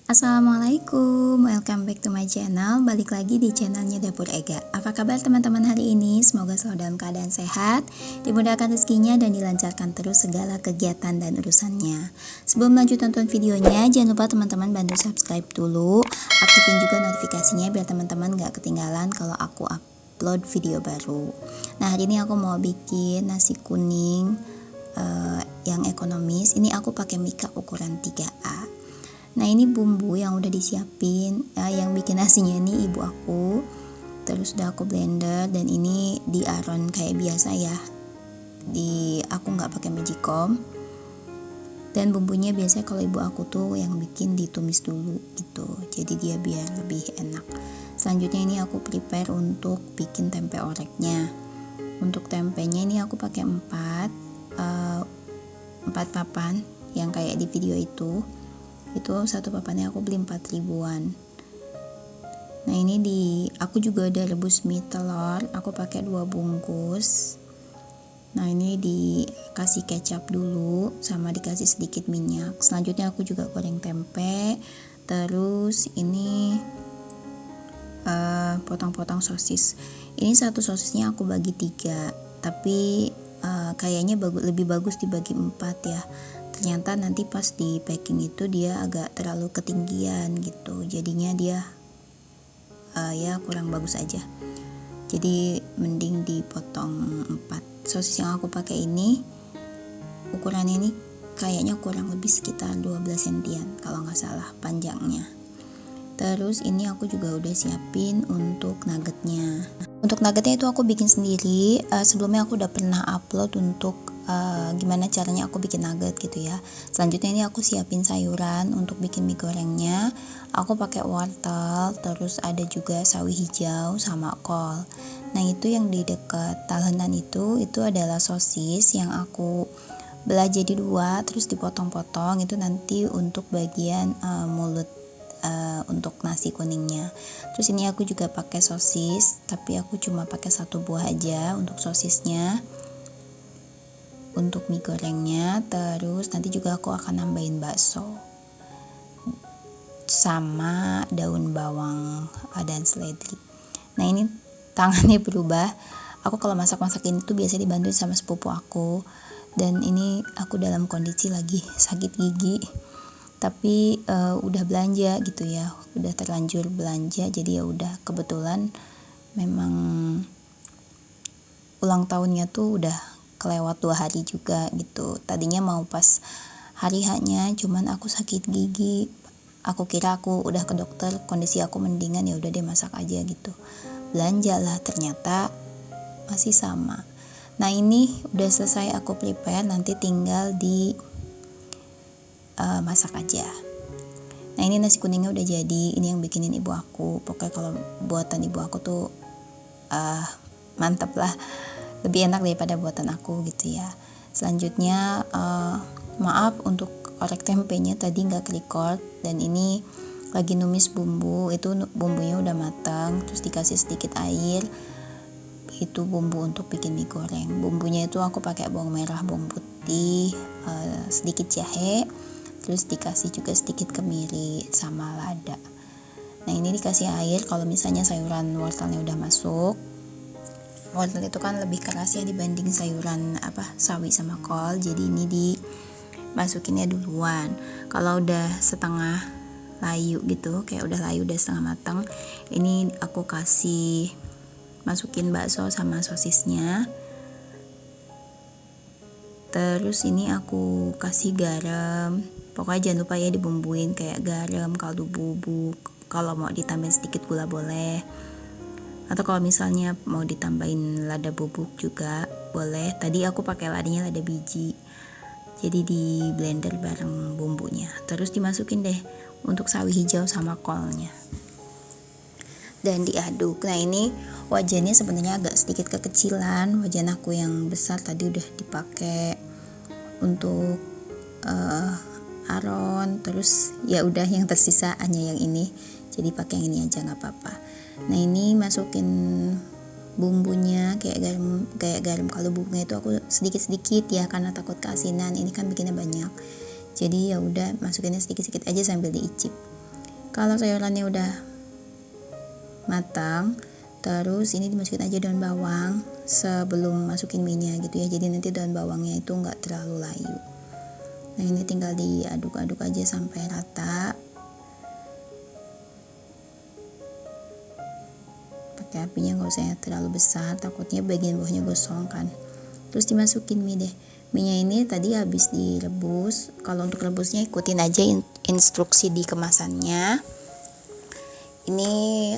Assalamualaikum, welcome back to my channel. Balik lagi di channelnya Dapur Ega. Apa kabar teman-teman hari ini? Semoga selalu dalam keadaan sehat, dimudahkan rezekinya dan dilancarkan terus segala kegiatan dan urusannya. Sebelum lanjut tonton videonya, jangan lupa teman-teman bantu subscribe dulu, aktifin juga notifikasinya biar teman-teman gak ketinggalan kalau aku upload video baru. Nah, hari ini aku mau bikin nasi kuning yang ekonomis. Ini aku pakai mika ukuran 3A. Nah, ini bumbu yang udah disiapin, yang bikin nasinya ini ibu aku. Terus udah aku blender dan ini di aron kayak biasa ya. Aku nggak pakai magicom. Dan bumbunya biasanya kalau ibu aku tuh yang bikin ditumis dulu gitu. Jadi dia biar lebih enak. Selanjutnya ini aku prepare untuk bikin tempe oreknya. Untuk tempenya ini aku pakai 4 papan yang kayak di video itu satu papannya aku beli 4 ribuan. Nah, ini aku juga udah rebus mie telur, aku pakai 2 bungkus. Nah, ini dikasih kecap dulu sama dikasih sedikit minyak. Selanjutnya aku juga goreng tempe. Terus ini potong-potong sosis. Ini satu sosisnya aku bagi 3, tapi kayaknya lebih bagus dibagi 4 ya. Ternyata nanti pas di packing itu dia agak terlalu ketinggian gitu, jadinya dia ya kurang bagus aja. Jadi mending dipotong 4. Sosis yang aku pakai ini ukurannya ini kayaknya kurang lebih sekitar 12 sentian kalau nggak salah panjangnya. Terus ini aku juga udah siapin untuk nuggetnya. Untuk nuggetnya itu aku bikin sendiri. Sebelumnya aku udah pernah upload untuk gimana caranya aku bikin nugget gitu ya. Selanjutnya ini aku siapin sayuran untuk bikin mie gorengnya. Aku pakai wortel, terus ada juga sawi hijau sama kol. Nah, itu yang di dekat talenan itu adalah sosis yang aku belah jadi 2 terus dipotong-potong. Itu nanti untuk bagian mulut untuk nasi kuningnya. Terus ini aku juga pakai sosis, tapi aku cuma pakai 1 buah aja untuk sosisnya. Untuk mie gorengnya, terus nanti juga aku akan nambahin bakso sama daun bawang dan seledri. Nah, ini tangannya berubah. Aku kalau masak-masak ini tuh biasa dibantu sama sepupu aku, dan ini aku dalam kondisi lagi sakit gigi, tapi udah belanja gitu ya, udah terlanjur belanja. Jadi ya udah, kebetulan memang ulang tahunnya tuh udah kelewat 2 hari juga gitu. Tadinya mau pas hari H-nya, cuman aku sakit gigi. Aku kira aku udah ke dokter, kondisi aku mendingan, ya udah deh masak aja gitu. Belanja lah, ternyata masih sama. Nah, ini udah selesai aku prepare, nanti tinggal di masak aja. Nah, ini nasi kuningnya udah jadi. Ini yang bikinin ibu aku. Pokoknya kalau buatan ibu aku tuh mantep lah, lebih enak daripada buatan aku gitu ya. Selanjutnya maaf untuk orek tempenya tadi nggak record, dan ini lagi numis bumbu. Itu bumbunya udah matang, terus dikasih sedikit air. Itu bumbu untuk bikin mie goreng. Bumbunya itu aku pakai bawang merah, bawang putih, sedikit jahe, terus dikasih juga sedikit kemiri sama lada. Nah, ini dikasih air kalau misalnya sayuran wortelnya udah masuk. Wortel itu kan lebih keras ya dibanding sayuran sawi sama kol, jadi ini dimasukinnya duluan. Kalau udah setengah layu gitu, kayak udah layu, udah setengah matang, ini aku kasih masukin bakso sama sosisnya. Terus ini aku kasih garam. Pokoknya jangan lupa ya dibumbuin kayak garam, kaldu bubuk. Kalau mau ditambahin sedikit gula boleh, atau kalau misalnya mau ditambahin lada bubuk juga boleh. Tadi aku pakai ladanya lada biji, jadi di blender bareng bumbunya. Terus dimasukin deh untuk sawi hijau sama kolnya dan diaduk. Nah, ini wajannya sebenarnya agak sedikit kekecilan. Wajan aku yang besar tadi udah dipakai untuk aron, terus ya udah yang tersisa hanya yang ini, jadi pakai yang ini aja nggak apa-apa. Nah, ini masukin bumbunya kayak garam. Kalau bumbunya itu aku sedikit-sedikit ya, karena takut keasinan. Ini kan bikinnya banyak, jadi ya udah masukinnya sedikit-sedikit aja sambil diicip. Kalau sayurannya udah matang, terus ini dimasukin aja daun bawang sebelum masukin minyak gitu ya, jadi nanti daun bawangnya itu nggak terlalu layu. Nah ini tinggal diaduk-aduk aja sampai rata, pakai apinya nggak usah terlalu besar, takutnya bagian bawahnya gosong kan. Terus dimasukin mie deh. Minyak ini tadi habis direbus. Kalau untuk rebusnya ikutin aja instruksi di kemasannya. Ini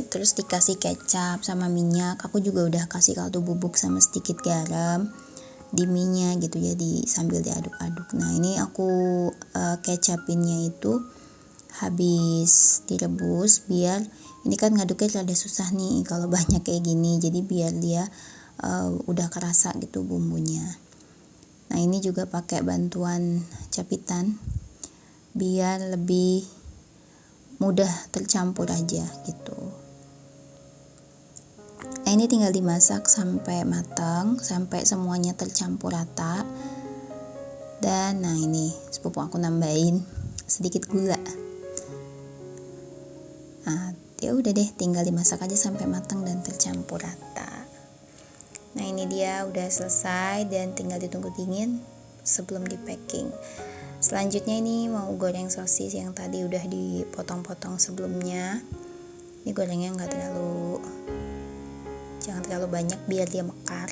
terus dikasih kecap sama minyak. Aku juga udah kasih kaldu bubuk sama sedikit garam di minyak gitu ya, sambil diaduk-aduk. Nah ini aku kecapinnya itu habis direbus, biar ini kan ngaduknya rada susah nih kalau banyak kayak gini, jadi biar dia udah kerasa gitu bumbunya. Nah ini juga pakai bantuan capitan biar lebih mudah tercampur aja gitu. Nah ini tinggal dimasak sampai matang, sampai semuanya tercampur rata. Dan nah ini sepupu aku nambahin sedikit gula. Nah ya udah deh, tinggal dimasak aja sampai matang dan tercampur rata. Nah ini dia udah selesai dan tinggal ditunggu dingin sebelum di packing. Selanjutnya ini mau goreng sosis yang tadi udah dipotong-potong sebelumnya. Ini gorengnya jangan terlalu banyak biar dia mekar,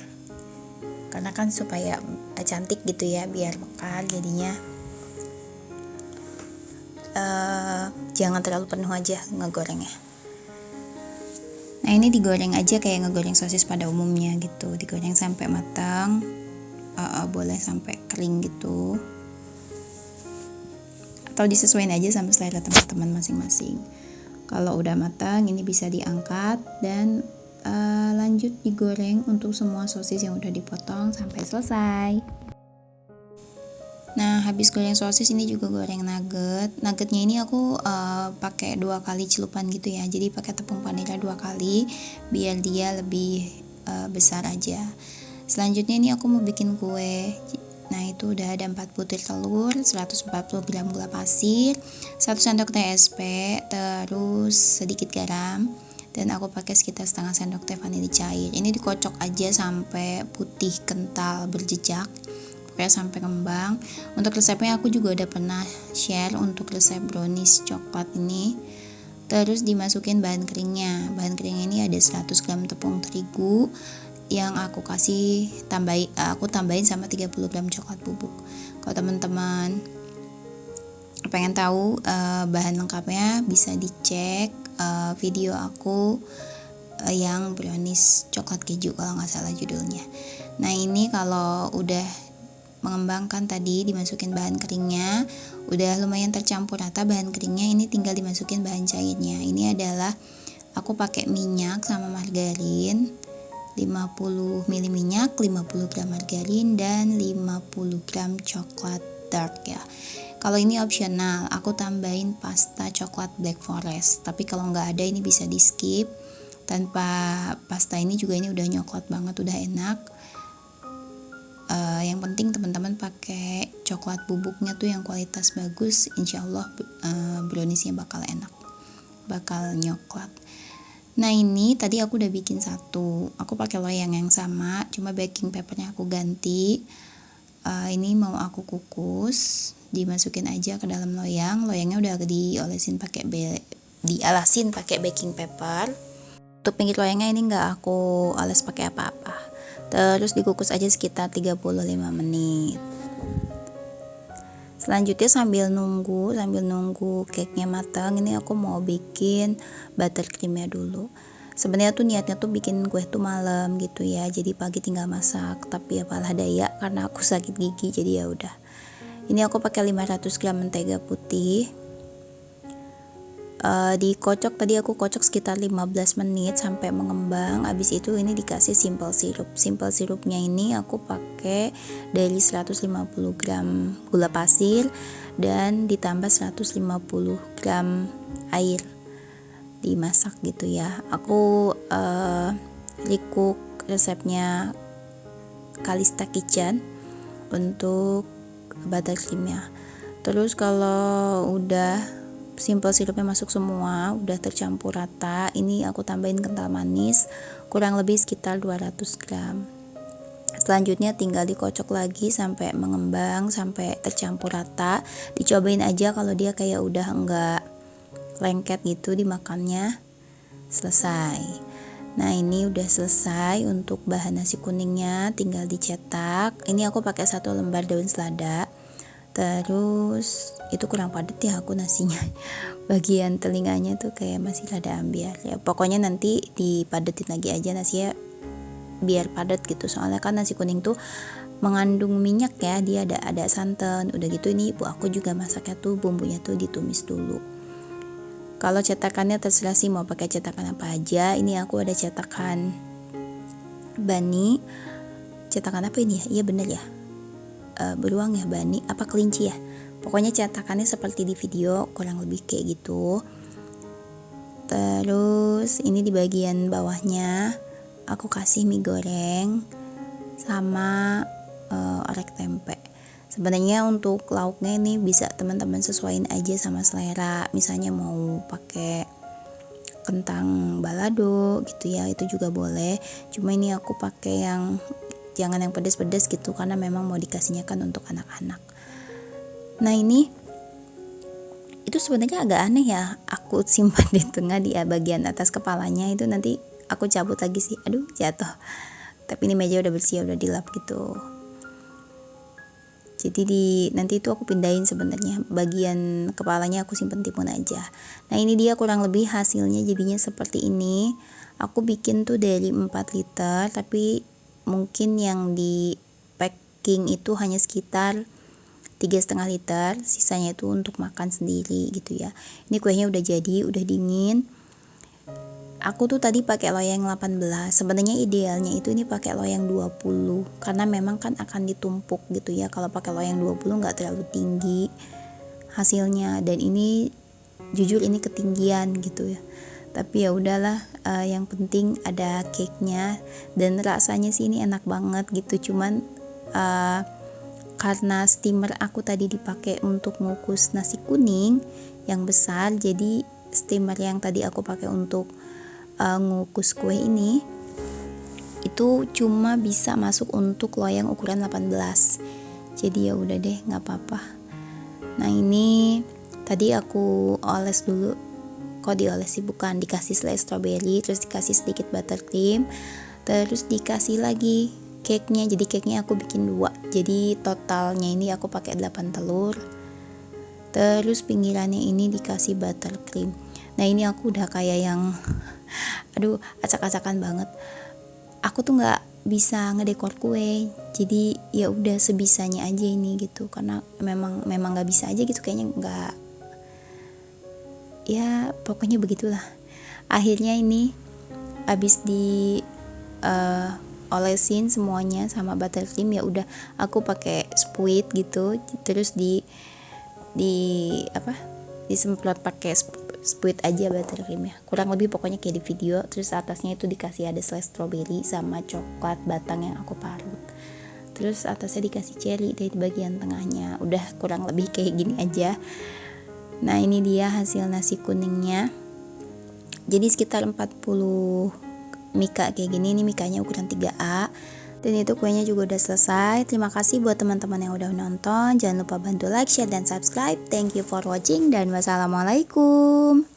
karena kan supaya cantik gitu ya, biar mekar jadinya. Jangan terlalu penuh aja ngegorengnya. Nah ini digoreng aja kayak ngegoreng sosis pada umumnya gitu, digoreng sampai matang, boleh sampai kering gitu, atau disesuaikan aja sama selera teman-teman masing-masing. Kalau udah matang ini bisa diangkat dan lanjut digoreng untuk semua sosis yang udah dipotong sampai selesai. Nah habis goreng sosis ini juga goreng nuggetnya ini aku pakai 2 kali celupan gitu ya, jadi pakai tepung vanila 2 kali biar dia lebih besar aja. Selanjutnya ini aku mau bikin kue. Nah itu udah ada 4 butir telur, 140 gram gula pasir, 1 sendok teh SP, terus sedikit garam, dan aku pakai sekitar setengah sendok teh vanili cair. Ini dikocok aja sampai putih kental berjejak, pokoknya sampai kembang. Untuk resepnya aku juga udah pernah share untuk resep brownies coklat ini. Terus dimasukin bahan keringnya. Bahan keringnya ini ada 100 gram tepung terigu yang aku tambahin sama 30 gram coklat bubuk. Kalau teman-teman pengen tahu bahan lengkapnya bisa dicek video aku yang brownies coklat keju kalau nggak salah judulnya. Nah ini kalau udah mengembangkan tadi, dimasukin bahan keringnya, udah lumayan tercampur rata bahan keringnya, ini tinggal dimasukin bahan cairnya. Ini adalah aku pakai minyak sama margarin, 50 ml minyak, 50 gram margarin, dan 50 gram coklat dark ya. Kalau ini opsional, aku tambahin pasta coklat black forest, tapi kalau nggak ada ini bisa di skip. Tanpa pasta ini juga ini udah nyoklat banget, udah enak. Yang penting teman-teman pakai coklat bubuknya tuh yang kualitas bagus, insya Allah browniesnya bakal enak, bakal nyoklat. Nah ini tadi aku udah bikin satu, aku pakai loyang yang sama, cuma baking papernya aku ganti. Ini mau aku kukus, dimasukin aja ke dalam loyang. Loyangnya udah dialasin pakai baking paper. Untuk pinggir loyangnya ini nggak aku alas pakai apa-apa. Terus dikukus aja sekitar 35 menit. Selanjutnya sambil nunggu cake-nya matang, ini aku mau bikin buttercream-nya dulu. Sebenarnya tuh niatnya tuh bikin kue tuh malam gitu ya, jadi pagi tinggal masak, tapi apalah daya karena aku sakit gigi jadi ya udah. Ini aku pakai 500 gram mentega putih. Dikocok tadi aku kocok sekitar 15 menit sampai mengembang. Habis itu ini dikasih simple sirupnya ini aku pakai dari 150 gram gula pasir dan ditambah 150 gram air, dimasak gitu ya. Aku recook resepnya Kalista Kitchen untuk buttercreamnya. Terus kalau udah simple sirupnya masuk semua, udah tercampur rata. Ini aku tambahin kental manis kurang lebih sekitar 200 gram. Selanjutnya tinggal dikocok lagi sampai mengembang, sampai tercampur rata. Dicobain aja kalau dia kayak udah enggak lengket gitu dimakannya. Selesai. Nah, ini udah selesai untuk bahan nasi kuningnya, tinggal dicetak. Ini aku pakai 1 lembar daun selada. Terus itu kurang padat ya aku nasinya. Bagian telinganya tuh kayak masih rada ambiar ya. Pokoknya nanti dipadetin lagi aja nasinya biar padat gitu. Soalnya kan nasi kuning tuh mengandung minyak ya, dia ada santan. Udah gitu ini ibu aku juga masaknya tuh bumbunya tuh ditumis dulu. Kalau cetakannya terserah sih mau pakai cetakan apa aja. Ini aku ada cetakan Bani. Cetakan apa ini ya? Iya bener ya. Beruang ya, Bani apa kelinci ya. Pokoknya cetakannya seperti di video, kurang lebih kayak gitu. Terus ini di bagian bawahnya aku kasih mie goreng sama orek tempe. Sebenarnya untuk lauknya ini bisa teman-teman sesuaiin aja sama selera. Misalnya mau pakai kentang balado gitu ya, itu juga boleh. Cuma ini aku pakai yang jangan yang pedas-pedas gitu karena memang mau dikasihnya kan untuk anak-anak. Nah, ini itu sebenarnya agak aneh ya. Aku simpan di tengah di bagian atas kepalanya, itu nanti aku cabut lagi sih. Aduh, jatuh. Tapi ini meja udah bersih, udah dilap gitu. Jadi nanti itu aku pindahin sebenarnya bagian kepalanya aku simpen timun aja. Nah, ini dia kurang lebih hasilnya jadinya seperti ini. Aku bikin tuh dari 4 liter, tapi mungkin yang di packing itu hanya sekitar 3,5 liter. Sisanya itu untuk makan sendiri gitu ya. Ini kuenya udah jadi, udah dingin. Aku tuh tadi pakai loyang 18. Sebenarnya idealnya itu ini pakai loyang 20 karena memang kan akan ditumpuk gitu ya. Kalau pakai loyang 20 nggak terlalu tinggi hasilnya, dan ini jujur ini ketinggian gitu ya. Tapi ya udahlah, yang penting ada cake-nya dan rasanya sih ini enak banget gitu. Cuman karena steamer aku tadi dipakai untuk ngukus nasi kuning yang besar, jadi steamer yang tadi aku pakai untuk ngukus kue ini itu cuma bisa masuk untuk loyang ukuran 18. Jadi ya udah deh, nggak apa-apa. Nah, ini tadi aku oles dulu. Kok dioles sih, bukan, dikasih selai strawberry, terus dikasih sedikit buttercream, terus dikasih lagi cake-nya. Jadi cake-nya aku bikin 2. Jadi totalnya ini aku pakai 8 telur. Terus pinggirannya ini dikasih buttercream. Nah, ini aku udah kayak yang aduh, acak-acakan banget. Aku tuh nggak bisa ngedekor kue, jadi ya udah sebisanya aja ini gitu, karena memang nggak bisa aja gitu, kayaknya nggak, ya pokoknya begitulah. Akhirnya ini abis di olesin semuanya sama buttercream, ya udah aku pakai spuit gitu, terus disemprot pakai spuit aja buttercreamnya, kurang lebih pokoknya kayak di video. Terus atasnya itu dikasih ada selai strawberry sama coklat batang yang aku parut. Terus atasnya dikasih cherry di bagian tengahnya. Udah kurang lebih kayak gini aja. Nah, ini dia hasil nasi kuningnya. Jadi sekitar 40 mika kayak gini. Ini mikanya ukuran 3A. Dan itu kuenya juga udah selesai. Terima kasih buat teman-teman yang udah nonton. Jangan lupa bantu like, share, dan subscribe. Thank you for watching dan wassalamualaikum.